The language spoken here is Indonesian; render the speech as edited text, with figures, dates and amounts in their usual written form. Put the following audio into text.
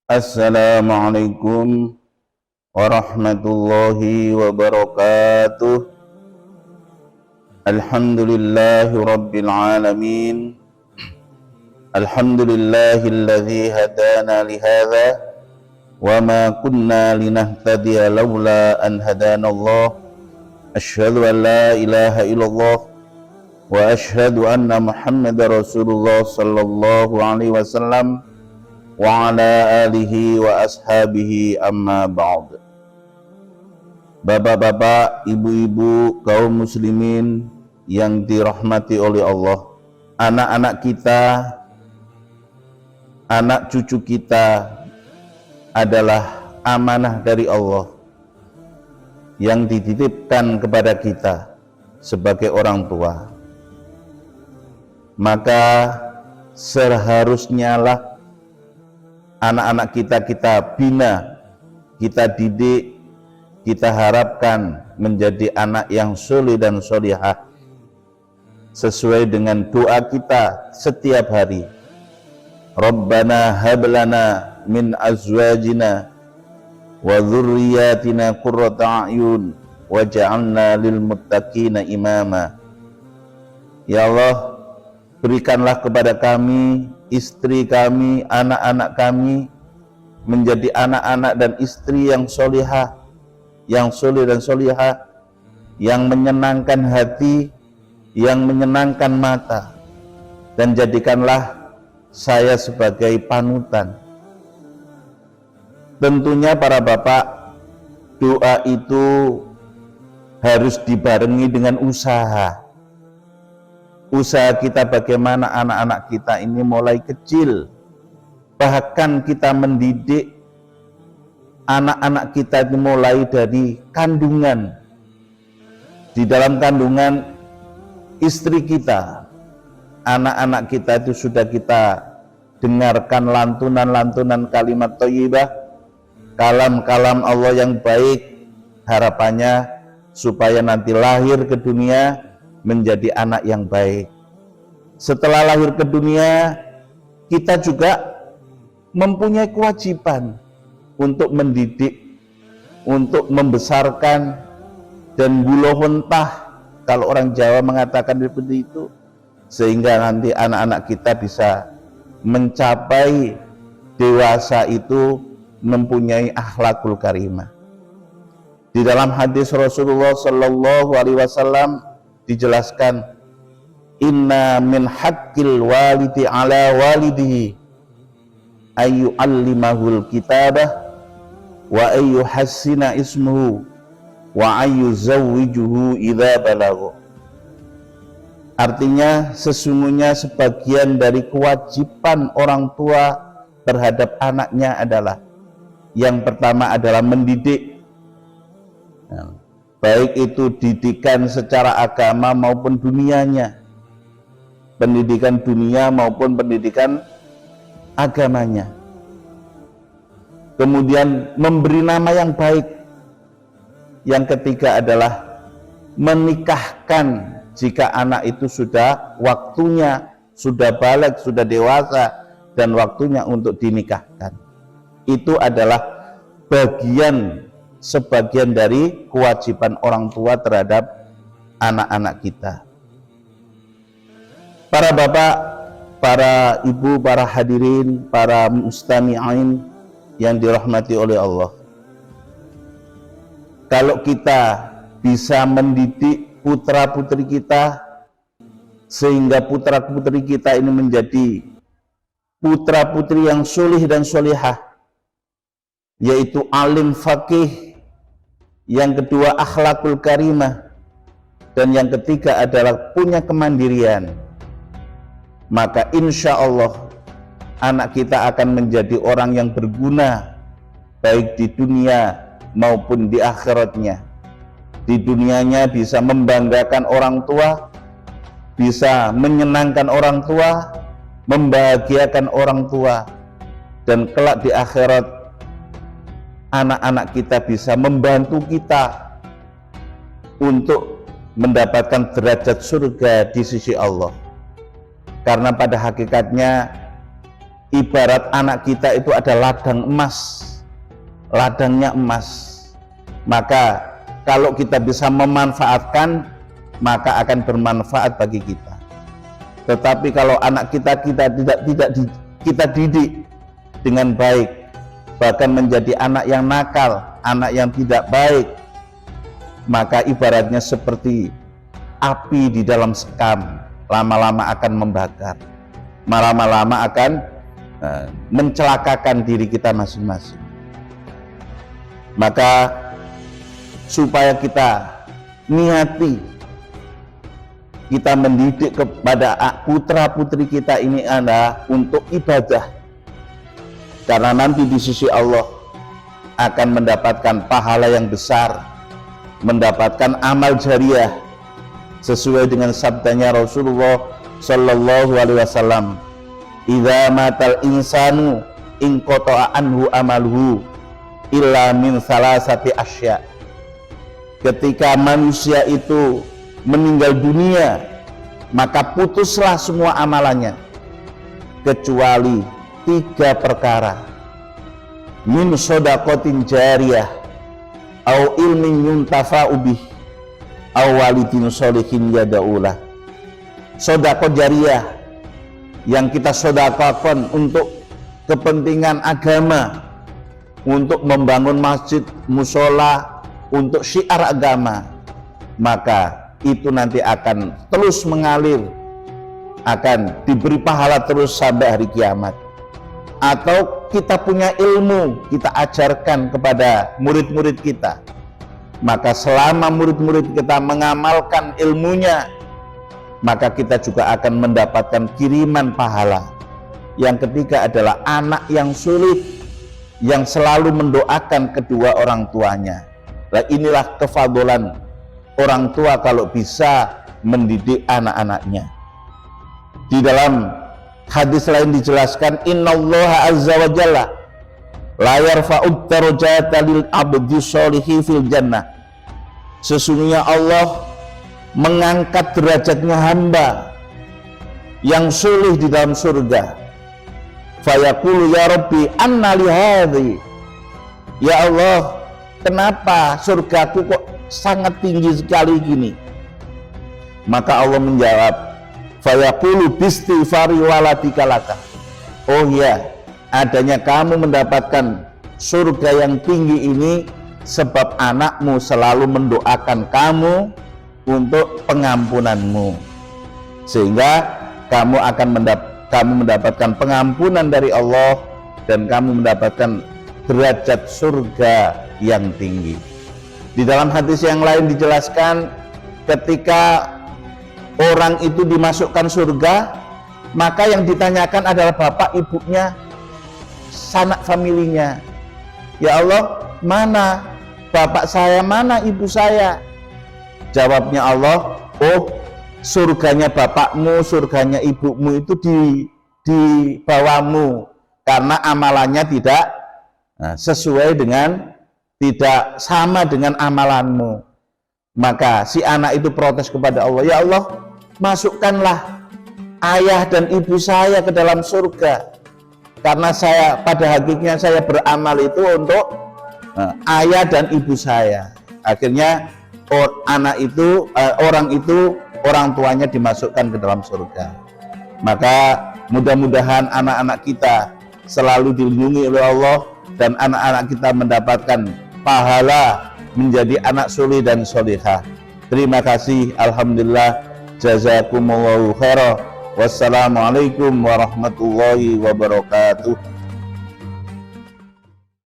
Assalamualaikum warahmatullahi wabarakatuh. Alhamdulillahi rabbil alamin. Alhamdulillahilladzi hadana lihadza wa ma kunna linahtadiya laula an hadanallah. Asyhadu an la ilaha illallah wa asyhadu anna Muhammadar Rasulullah sallallahu alaihi wasallam wa ala alihi wa ashabihi amma ba'd. Bapak-bapak, ibu-ibu, kaum muslimin yang dirahmati oleh Allah, anak-anak kita, anak cucu kita adalah amanah dari Allah yang dititipkan kepada kita sebagai orang tua. Maka seharusnya lah anak-anak kita bina, kita didik, kita harapkan menjadi anak yang soleh dan solihah sesuai dengan doa kita setiap hari. Rabbana hablana min azwajina wa dzurriyyatina qurrata a'yun waj'alna lil muttaqina imama. Ya Allah, berikanlah kepada kami, istri kami, anak-anak kami menjadi anak-anak dan istri yang solihah, yang soleh dan solihah, yang menyenangkan hati, yang menyenangkan mata, dan jadikanlah saya sebagai panutan. Tentunya para bapak, doa itu harus dibarengi dengan usaha. Usaha kita bagaimana anak-anak kita ini mulai kecil, bahkan kita mendidik anak-anak kita itu mulai dari kandungan. Di dalam kandungan istri kita, anak-anak kita itu sudah kita dengarkan lantunan-lantunan kalimat thayyibah, kalam-kalam Allah yang baik, harapannya supaya nanti lahir ke dunia menjadi anak yang baik. Setelah lahir ke dunia, kita juga mempunyai kewajiban untuk mendidik, untuk membesarkan, dan bulughunthah, kalau orang Jawa mengatakan seperti itu, sehingga nanti anak-anak kita bisa mencapai dewasa itu mempunyai akhlakul karimah. Di dalam hadis Rasulullah sallallahu alaihi wasallam dijelaskan, inna min haqqil walidi ala walidihi ayu allimahul kitabah wa ayu hassina ismuhu wa ayu zawwijuhu idza balagha. Artinya sesungguhnya sebagian dari kewajiban orang tua terhadap anaknya adalah, yang pertama adalah mendidik, baik itu didikan secara agama maupun dunianya, pendidikan dunia maupun pendidikan agamanya. Kemudian memberi nama yang baik. Yang ketiga adalah menikahkan jika anak itu sudah waktunya, sudah balik, sudah dewasa dan waktunya untuk dinikahkan. Itu adalah sebagian dari kewajiban orang tua terhadap anak-anak kita. Para bapak, para ibu, para hadirin, para mustami'in yang dirahmati oleh Allah, kalau kita bisa mendidik putra-putri kita sehingga putra-putri kita ini menjadi putra-putri yang solih dan solihah, yaitu alim faqih, yang kedua akhlakul karimah, dan yang ketiga adalah punya kemandirian, maka insya Allah anak kita akan menjadi orang yang berguna baik di dunia maupun di akhiratnya. Di dunianya bisa membanggakan orang tua, bisa menyenangkan orang tua, membahagiakan orang tua, dan kelak di akhirat anak-anak kita bisa membantu kita untuk mendapatkan derajat surga di sisi Allah. Karena pada hakikatnya ibarat anak kita itu ada ladang emas, ladangnya emas. Maka kalau kita bisa memanfaatkan, maka akan bermanfaat bagi kita. Tetapi kalau anak kita kita didik dengan baik, bahkan menjadi anak yang nakal, anak yang tidak baik, maka ibaratnya seperti api di dalam sekam, lama-lama akan membakar, lama-lama akan mencelakakan diri kita masing-masing. Maka supaya kita niati, kita mendidik kepada putra-putri kita ini adalah untuk ibadah, karena nanti di sisi Allah akan mendapatkan pahala yang besar, mendapatkan amal jariah sesuai dengan sabdanya Rasulullah Shallallahu Alaihi Wasallam, "Idza matal insanu inqata'a anhu amaluhu illa min salasati asya." Ketika manusia itu meninggal dunia, maka putuslah semua amalannya kecuali 3 perkara: min shadaqatin jariyah, au ilmin yuntafa'u bih, au walidin sholihin yada'ulah. Sedekah jariyah yang kita sedekahkan untuk kepentingan agama, untuk membangun masjid, musola, untuk syiar agama, maka itu nanti akan terus mengalir, akan diberi pahala terus sampai hari kiamat. Atau kita punya ilmu, kita ajarkan kepada murid-murid kita, maka selama murid-murid kita mengamalkan ilmunya, maka kita juga akan mendapatkan kiriman pahala. Yang ketiga adalah anak yang sulit, yang selalu mendoakan kedua orang tuanya. Nah, inilah kefadolan orang tua kalau bisa mendidik anak-anaknya. Di dalam hadis lain dijelaskan, innallaha azza wa jalla la yarfa'ud darajata lil abdi sholihi fil jannah. Sesungguhnya Allah mengangkat derajatnya hamba yang soleh di dalam surga. Fayaqulu ya Rabbi anna li hadhi, ya Allah, kenapa surgaku kok sangat tinggi sekali gini? Maka Allah menjawab, fayaqulu bistighfari waladika laka. Oh ya, adanya kamu mendapatkan surga yang tinggi ini sebab anakmu selalu mendoakan kamu untuk pengampunanmu, sehingga kamu akan mendapatkan pengampunan dari Allah dan kamu mendapatkan derajat surga yang tinggi. Di dalam hadis yang lain dijelaskan, ketika orang itu dimasukkan surga, maka yang ditanyakan adalah bapak ibunya, sanak familinya. Ya Allah, mana bapak saya, mana ibu saya? Jawabnya Allah, oh, surganya bapakmu, surganya ibumu itu di bawahmu, karena amalannya tidak sesuai dengan, tidak sama dengan amalanmu. Maka si anak itu protes kepada Allah, ya Allah, masukkanlah ayah dan ibu saya ke dalam surga, karena saya pada hakikatnya saya beramal itu untuk ayah dan ibu saya. Akhirnya orang tuanya dimasukkan ke dalam surga. Maka mudah-mudahan anak-anak kita selalu dilindungi oleh Allah dan anak-anak kita mendapatkan pahala menjadi anak soleh dan solehah. Terima kasih. Alhamdulillah. Jazakumullahu khairan. Wassalamualaikum warahmatullahi wabarakatuh.